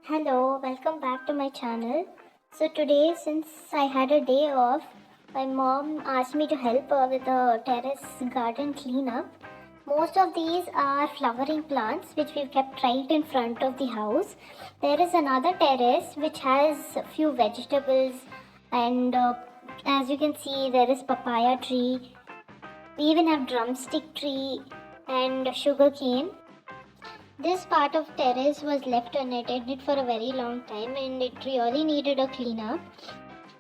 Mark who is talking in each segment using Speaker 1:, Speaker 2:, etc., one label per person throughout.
Speaker 1: Hello, welcome back to my channel. So today, since I had a day off, my mom asked me to help her with the terrace garden cleanup. Most of these are flowering plants which we've kept right in front of the house. There is another terrace which has a few vegetables and as you can see there is papaya tree. We even have drumstick tree and sugar cane. This part of terrace was left unattended for a very long time and it really needed a cleanup.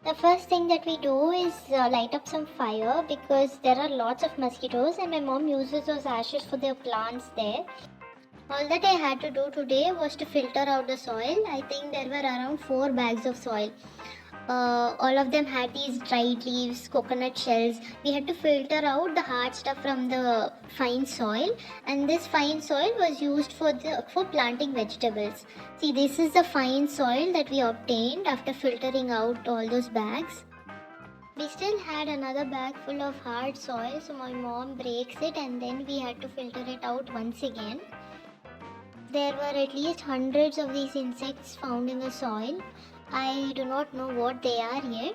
Speaker 1: The first thing that we do is light up some fire because there are lots of mosquitoes and my mom uses those ashes for the plants there. All that I had to do today was to filter out the soil. I think there were around 4 bags of soil. All of them had these dried leaves, coconut shells. We had to filter out the hard stuff from the fine soil, and this fine soil was used for planting vegetables. See, this is the fine soil that we obtained after filtering out all those bags. We still had another bag full of hard soil, so my mom breaks it and then we had to filter it out once again. There were at least hundreds of these insects found in the soil. I do not know what they are yet.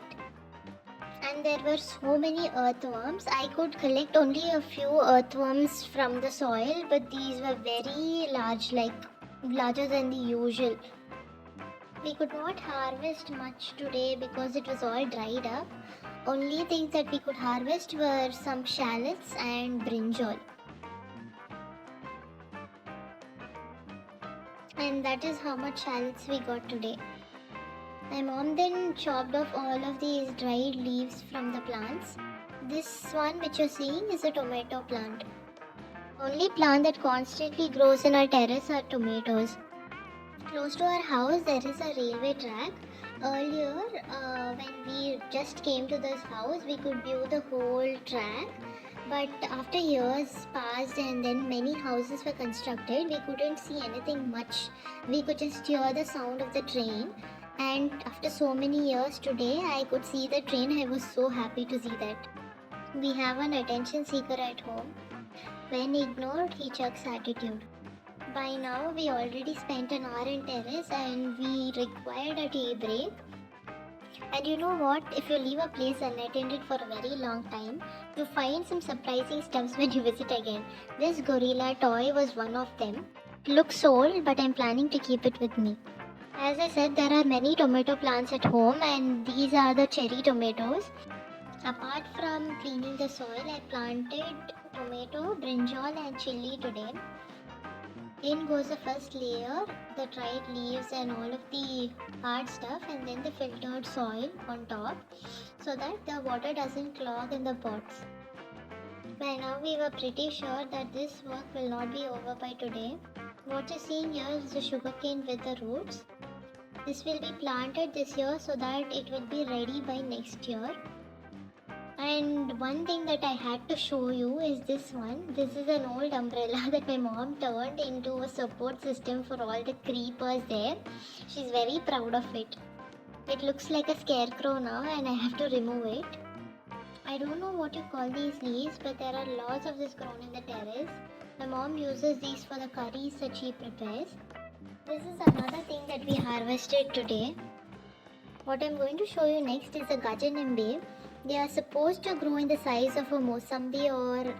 Speaker 1: And there were so many earthworms. I could collect only a few earthworms from the soil, but these were very large, like larger than the usual. We could not harvest much today because it was all dried up. Only things that we could harvest were some shallots and brinjal. And that is how much shallots we got today. My mom then chopped off all of these dried leaves from the plants. This one which you're seeing is a tomato plant. Only plant that constantly grows in our terrace are tomatoes. Close to our house there is a railway track. Earlier when we just came to this house we could view the whole track. But after years passed and then many houses were constructed, we couldn't see anything much. We could just hear the sound of the train. And after so many years today, I could see the train. I was so happy to see that. We have an attention seeker at home. When ignored, he chucks attitude. By now, we already spent an hour in terrace and we required a tea break. And you know what? If you leave a place unattended for a very long time, you find some surprising stuffs when you visit again. This gorilla toy was one of them. It looks old, but I'm planning to keep it with me. As I said, there are many tomato plants at home and these are the cherry tomatoes. Apart from cleaning the soil, I planted tomato, brinjal and chili today. In goes the first layer, the dried leaves and all of the hard stuff and then the filtered soil on top so that the water doesn't clog in the pots. By now we were pretty sure that this work will not be over by today. What you're seeing here is the sugarcane with the roots. This will be planted this year so that it will be ready by next year. And one thing that I had to show you is this one. This is an old umbrella that my mom turned into a support system for all the creepers there. She's very proud of it. It looks like a scarecrow now and I have to remove it. I don't know what you call these leaves, but there are lots of this grown in the terrace. My mom uses these for the curries that she prepares. This is another thing that we harvested today. What I'm going to show you next is a gajanimbe. They are supposed to grow in the size of a mosambi or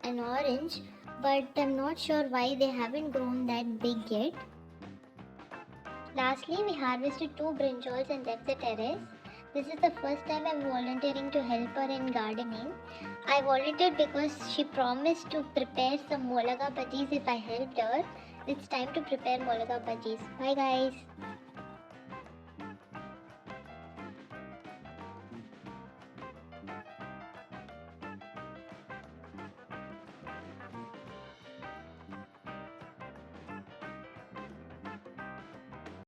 Speaker 1: an orange, but I'm not sure why they haven't grown that big yet. Lastly, we harvested 2 brinjals and left the terrace. This is the first time I'm volunteering to help her in gardening. I volunteered because she promised to prepare some molaga bhajis if I helped her. It's time to prepare molaga bhajis. Bye guys.